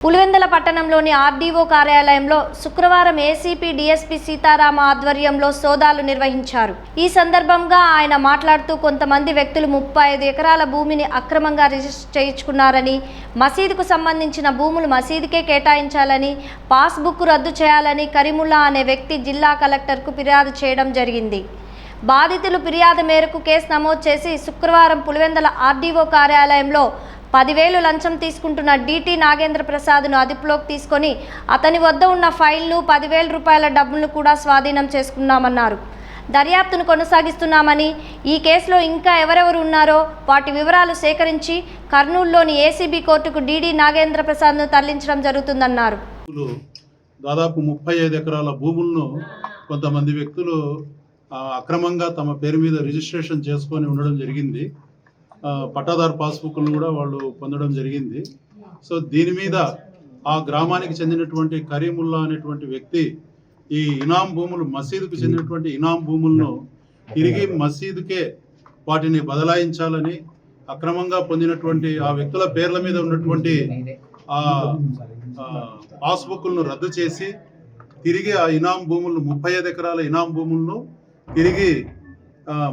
పులివెందుల పట్టణంలోని ఆర్డీఓ కార్యాలయంలో శుక్రవారం ఏసీపీ డీఎస్పీ సీతారామ ఆధ్వర్యంలో సోదాలు నిర్వహించారు. ఈ సందర్భంగా ఆయన మాట్లాడుతూ కొంతమంది వ్యక్తులు 35 ఎకరాల భూమిని అక్రమంగా రిజిస్టర్ చేయించుకున్నారని, మసీదుకు సంబంధించిన భూములు మసీదుకే కేటాయించాలని, పాస్బుక్ రద్దు చేయాలని కరీముల్లా అనే వ్యక్తి జిల్లా కలెక్టర్కు ఫిర్యాదు చేయడం జరిగింది. బాధితులు ఫిర్యాదు మేరకు కేసు నమోదు చేసి శుక్రవారం పులివెందుల ఆర్డీఓ కార్యాలయంలో 10,000 లంచం తీసుకుంటున్న డిటి నాగేంద్ర ప్రసాద్ను అదుపులోకి తీసుకొని అతని వద్ద ఉన్న ఫైల్ను 10,000 రూపాయల డబ్బులను కూడా స్వాధీనం చేసుకున్నామన్నారు. దర్యాప్తును కొనసాగిస్తున్నామని, ఈ కేసులో ఇంకా ఎవరెవరు ఉన్నారో వాటి వివరాలు సేకరించి కర్నూలులోని ఏసీబీ కోర్టుకు డిటి నాగేంద్ర ప్రసాద్ను తరలించడం జరుగుతుందన్నారు. దాదాపు 35 ఎకరాల భూములను కొంతమంది వ్యక్తులు అక్రమంగా తమ పేరు మీద రిజిస్ట్రేషన్ చేసుకొని ఉండడం జరిగింది. పట్టాదారు పాస్బుక్లను కూడా వాళ్ళు పొందడం జరిగింది. సో దీని మీద ఆ గ్రామానికి చెందినటువంటి కరీముల్లా అనేటువంటి వ్యక్తి ఈ ఇనాం భూములు, మసీదుకు చెందినటువంటి ఇనాం భూములను తిరిగి మసీదుకే వాటిని బదలాయించాలని, అక్రమంగా పొందినటువంటి ఆ వ్యక్తుల పేర్ల మీద ఉన్నటువంటి ఆ పాస్బుక్లను రద్దు చేసి తిరిగి ఆ ఇనాం భూములను 35 ఎకరాల ఇనాం భూములను తిరిగి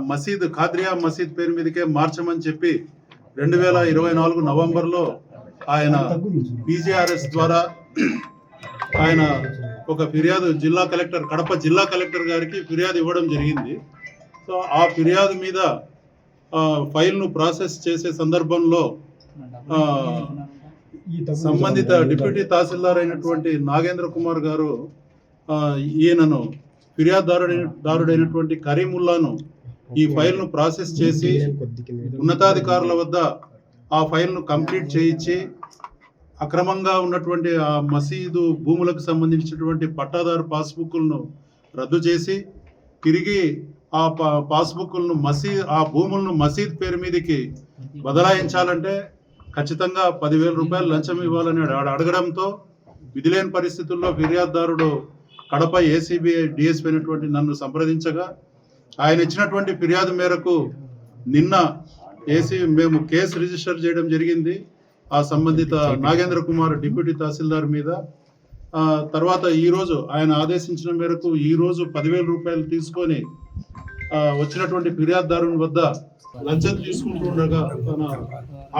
మసీద్ ఖాద్రియా మసీద్ పేరు మీదకే మార్చమని చెప్పి 2024 నవంబర్లో ఆయన పీజీఆర్ఎస్ ద్వారా ఆయన ఒక ఫిర్యాదు కడప జిల్లా కలెక్టర్ గారికి ఫిర్యాదు ఇవ్వడం జరిగింది. సో ఆ ఫిర్యాదు మీద ఫైల్ను ప్రాసెస్ చేసే సందర్భంలో సంబంధిత డిప్యూటీ తహసీల్దార్ అయినటువంటి నాగేంద్ర కుమార్ గారు ఈయనను ఫిర్యాదుదారుడైనటువంటి కరీముల్లాను ఈ ఫైల్ను ప్రాసెస్ చేసి ఉన్నతాధికారుల వద్ద ఆ ఫైల్ను కంప్లీట్ చేయించి అక్రమంగా ఉన్నటువంటి ఆ మసీదు భూములకు సంబంధించినటువంటి పట్టాదారు పాస్బుక్లను రద్దు చేసి తిరిగి ఆ పాస్బుక్లను ఆ భూములను మసీద్ పేరు మీదకి బదలాయించాలంటే ఖచ్చితంగా 10,000 రూపాయలు లంచం ఇవ్వాలని అడగడంతో విధిలేని పరిస్థితుల్లో ఫిర్యాదుదారుడు కడప ఏసీబీ డిఎస్పీ అయినటువంటి నన్ను సంప్రదించగా ఆయన ఇచ్చినటువంటి ఫిర్యాదు మేరకు నిన్న మేము కేసు రిజిస్టర్ చేయడం జరిగింది ఆ సంబంధిత నాగేంద్ర కుమార్ డిప్యూటీ తహసీల్దార్ మీద. తర్వాత ఈరోజు ఆయన ఆదేశించిన మేరకు ఈరోజు 10,000 రూపాయలు తీసుకొని వచ్చినటువంటి ఫిర్యాదుదారుని వద్ద లంచం తీసుకుంటుండగా తన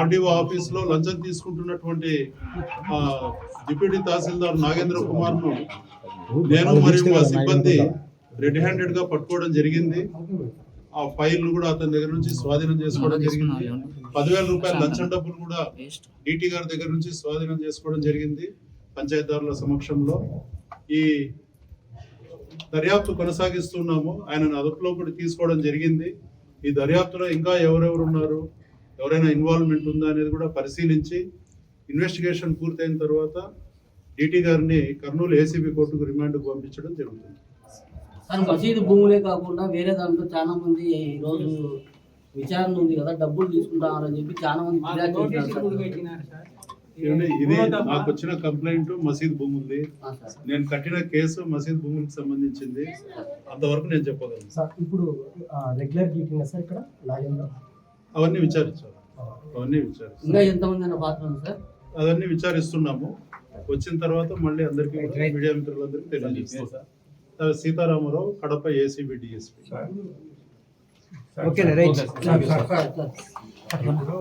ఆర్డీఓ ఆఫీస్లో లంచం తీసుకుంటున్నటువంటి డిప్యూటీ తహసీల్దార్ నాగేంద్ర కుమార్ను నేను మరియు మా సిబ్బంది రెడ్ హ్యాండెడ్ గా పట్టుకోవడం జరిగింది. ఆ ఫైల్ కూడా అతని దగ్గర నుంచి స్వాధీనం చేసుకోవడం జరిగింది. 10,000 రూపాయల లంచం డబ్బులు కూడా డిటి గారి దగ్గర నుంచి స్వాధీనం చేసుకోవడం జరిగింది. పంచాయతీదారుల సమక్షంలో ఈ దర్యాప్తు కొనసాగిస్తున్నాము. ఆయనను అదుపులో కూడా తీసుకోవడం జరిగింది. ఈ దర్యాప్తులో ఇంకా ఎవరెవరు ఉన్నారు, ఎవరైనా ఇన్వాల్వ్మెంట్ ఉందా అనేది కూడా పరిశీలించి ఇన్వెస్టిగేషన్ పూర్తయిన తర్వాత డిటి గారిని కర్నూలు ఏసీబీ కోర్టుకు రిమాండ్కు పంపించడం జరుగుతుంది. మసీదు భూములే కాకుండా వేరే దాంట్లో చాలా మంది ఈ రోజు విచారణ ఉంది కదా, డబ్బులు తీసుకుంటారని చెప్పి చాలా మంది ఇది నాకు వచ్చిన కంప్లైంట్ మసీద్ భూముంది. నేను కట్టిన కేసు మసీద్ భూములకు సంబంధించింది. అంతవరకు నేను చెప్పగలను సార్. ఇప్పుడు రెగ్యులర్ డ్యూటీ సార్ ఇక్కడ అవన్నీ విచారించాలి. అవన్నీ విచారిస్తున్నాము. వచ్చిన తర్వాత మళ్ళీ అందరికీ మీడియా మిత్రులందరికీ తెలియజేస్తాం. Sitarama Rao, Kadapa ACB DSP.